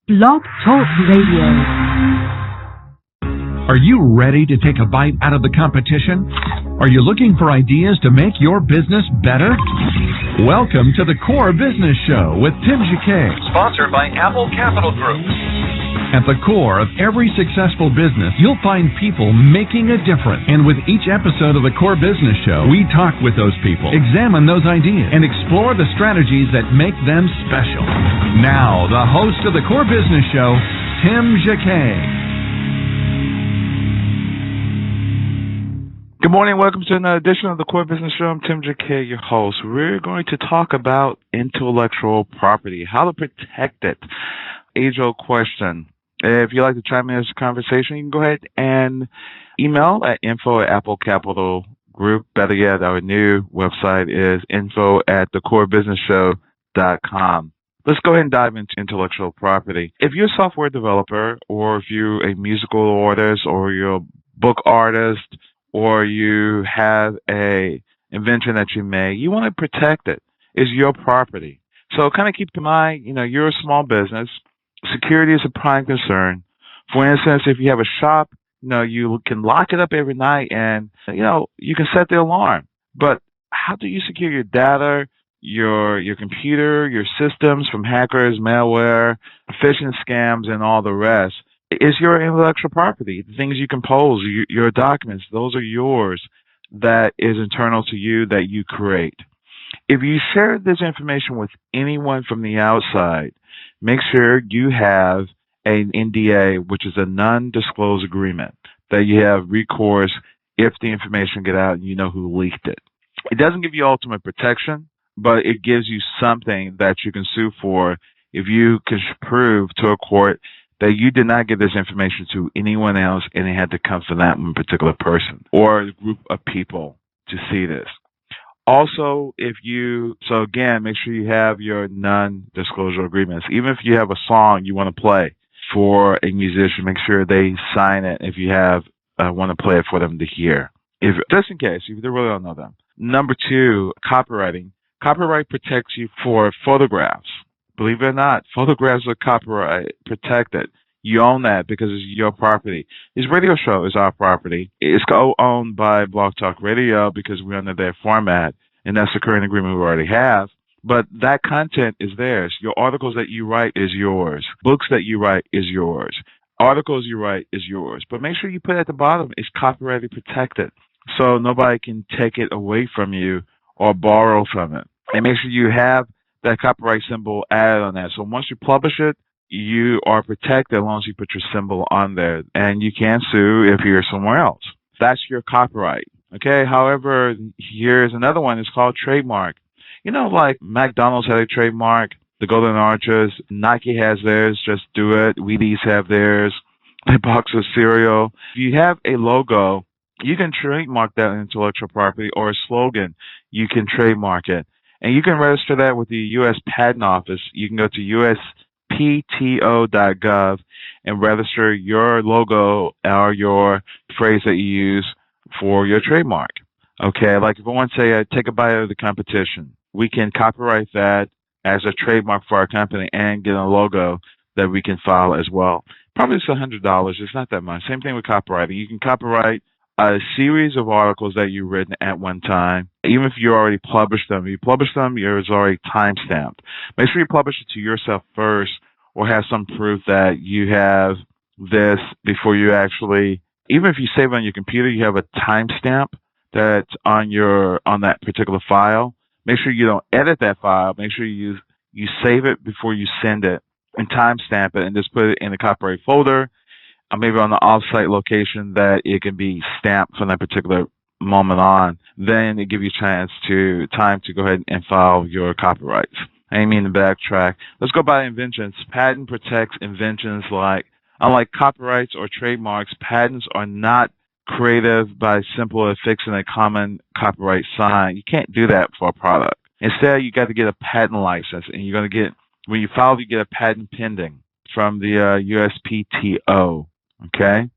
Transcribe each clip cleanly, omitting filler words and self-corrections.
Blog Talk Radio. Are you ready to take a bite out of the competition? Are you looking for ideas to make your business better? Welcome to the Core Business Show with Tim Jacquet, sponsored by Apple Capital Group. At the core of every successful business, you'll find people making a difference. And with each episode of the Core Business Show, we talk with those people, examine those ideas, and explore the strategies that make them special. Now, the host of the Core Business Show, Tim Jacquet. Good morning. Welcome to another edition of the Core Business Show. I'm Tim Jacquet, your host. We're going to talk about intellectual property, how to protect it. Age-old question. If you'd like to chime in this conversation, you can go ahead and email at info@Apple Capital Group. Better yet, our new website is info@thecorebusinessshow.com. Let's go ahead and dive into intellectual property. If you're a software developer, or if you're a musical artist, or you're a book artist, or you have a invention that you made, you want to protect it. It's your property. So kind of keep in mind, you're a small business. Security is a prime concern. For instance, if you have a shop, you can lock it up every night and, you can set the alarm. But how do you secure your data, your computer, your systems from hackers, malware, phishing scams, and all the rest? It's your intellectual property. The things you compose, your documents, those are yours. That is internal to you that you create. If you share this information with anyone from the outside, make sure you have an NDA, which is a non-disclose agreement, that you have recourse if the information get out and you know who leaked it. It doesn't give you ultimate protection, but it gives you something that you can sue for if you can prove to a court that you did not give this information to anyone else and it had to come from that one particular person or a group of people to see this. Also, so again, make sure you have your non-disclosure agreements. Even if you have a song you want to play for a musician, make sure they sign it if you want to play it for them to hear. Just in case, if they really don't know them. Number 2, copywriting. Copyright protects you for photographs. Believe it or not, photographs are copyright protected. You own that because it's your property. This radio show is our property. It's owned by Blog Talk Radio because we're under their format, and that's the current agreement we already have. But that content is theirs. Your articles that you write is yours. Books that you write is yours. Articles you write is yours. But make sure you put at the bottom, it's copyright protected, so nobody can take it away from you or borrow from it. And make sure you have that copyright symbol added on that. So once you publish it, you are protected as long as you put your symbol on there. And you can sue if you're somewhere else. That's your copyright. Okay, however, here's another one. It's called trademark. Like McDonald's had a trademark, the Golden Arches, Nike has theirs, Just Do It, Wheaties have theirs, a box of cereal. If you have a logo, you can trademark that intellectual property, or a slogan, you can trademark it. And you can register that with the U.S. Patent Office. You can go to uspto.gov and register your logo or your phrase that you use for your trademark. Okay, like if I want to say, take a bite of the competition, we can copyright that as a trademark for our company and get a logo that we can file as well. Probably it's $100. It's not that much. Same thing with copywriting. You can copyright a series of articles that you've written at one time, even if you already published them. If you publish them, yours already time-stamped. Make sure you publish it to yourself first, or have some proof that you have this before you actually, even if you save it on your computer, you have a timestamp that's on that particular file. Make sure you don't edit that file. Make sure you save it before you send it and timestamp it, and just put it in the copyright folder, maybe on the off-site location that it can be stamped from that particular moment on. Then it gives you time to go ahead and file your copyrights. I didn't mean to backtrack. Let's go by inventions. Patent protects inventions unlike copyrights or trademarks. Patents are not creative by simply affixing a common copyright sign. You can't do that for a product. Instead, you got to get a patent license, and you're going to get, when you file, you get a patent pending from the USPTO. Okay,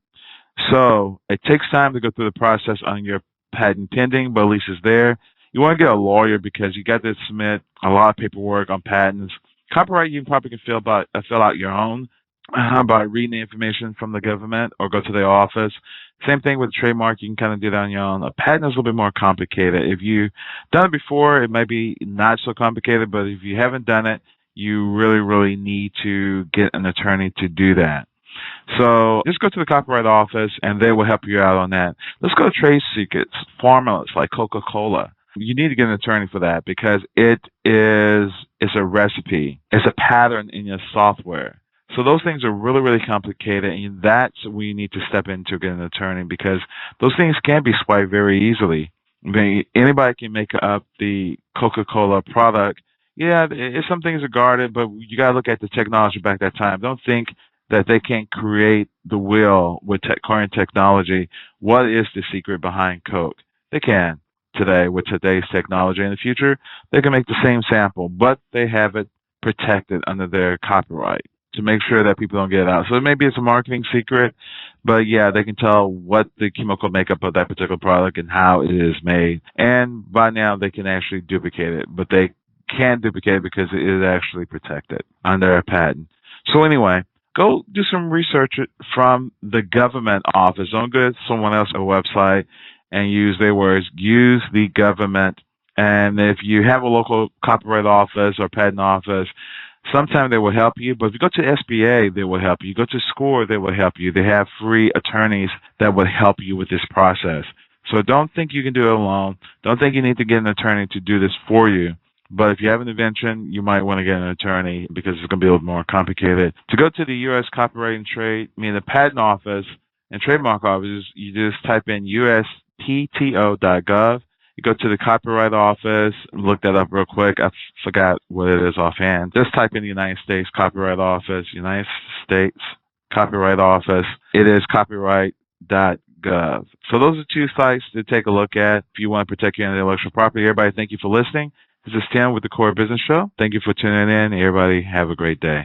so it takes time to go through the process on your patent pending, but at least it's there. You want to get a lawyer because you got to submit a lot of paperwork on patents. Copyright, you probably can fill out your own. by reading the information from the government or go to the office. Same thing with trademark. You can kind of do that on your own. A patent is a little bit more complicated. If you've done it before, it might be not so complicated, but if you haven't done it, you really, really need to get an attorney to do that. So just go to the Copyright Office, and they will help you out on that. Let's go to trade secrets, formulas like Coca-Cola. You need to get an attorney for that because it's a recipe. It's a pattern in your software. So those things are really, really complicated, and that's where you need to step in to get an attorney because those things can be swiped very easily. I mean, anybody can make up the Coca-Cola product. Yeah, some things are guarded, but you got to look at the technology back that time. Don't think that they can't create the wheel with current technology. What is the secret behind Coke? They can today with today's technology. In the future, they can make the same sample, but they have it protected under their copyright to make sure that people don't get it out. So maybe it's a marketing secret, but yeah, they can tell what the chemical makeup of that particular product and how it is made. And by now, they can actually duplicate it, but they can't duplicate it because it is actually protected under a patent. So anyway, go do some research from the government office. Don't go to someone else's website and use their words. Use the government. And if you have a local copyright office or patent office, sometimes they will help you. But if you go to SBA, they will help you. You go to SCORE, they will help you. They have free attorneys that will help you with this process. So don't think you can do it alone. Don't think you need to get an attorney to do this for you. But if you have an invention, you might want to get an attorney because it's going to be a little more complicated. To go to the U.S. Copyright and Trade, the Patent Office and Trademark Office, you just type in USPTO.gov. You go to the Copyright Office, look that up real quick. I forgot what it is offhand. Just type in the United States Copyright Office, United States Copyright Office. It is copyright.gov. So those are two sites to take a look at if you want to protect your intellectual property. Everybody, thank you for listening. This is Tim with the Core Business Show. Thank you for tuning in. Everybody, have a great day.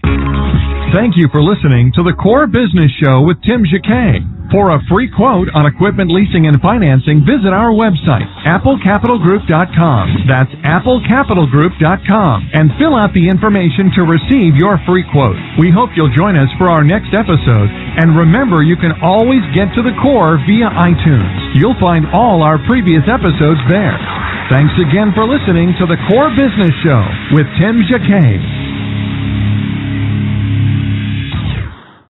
Thank you for listening to the Core Business Show with Tim Jacquet. For a free quote on equipment leasing and financing, visit our website, applecapitalgroup.com. That's applecapitalgroup.com. And fill out the information to receive your free quote. We hope you'll join us for our next episode. And remember, you can always get to the Core via iTunes. You'll find all our previous episodes there. Thanks again for listening to the Core Business Show with Tim Jacquet.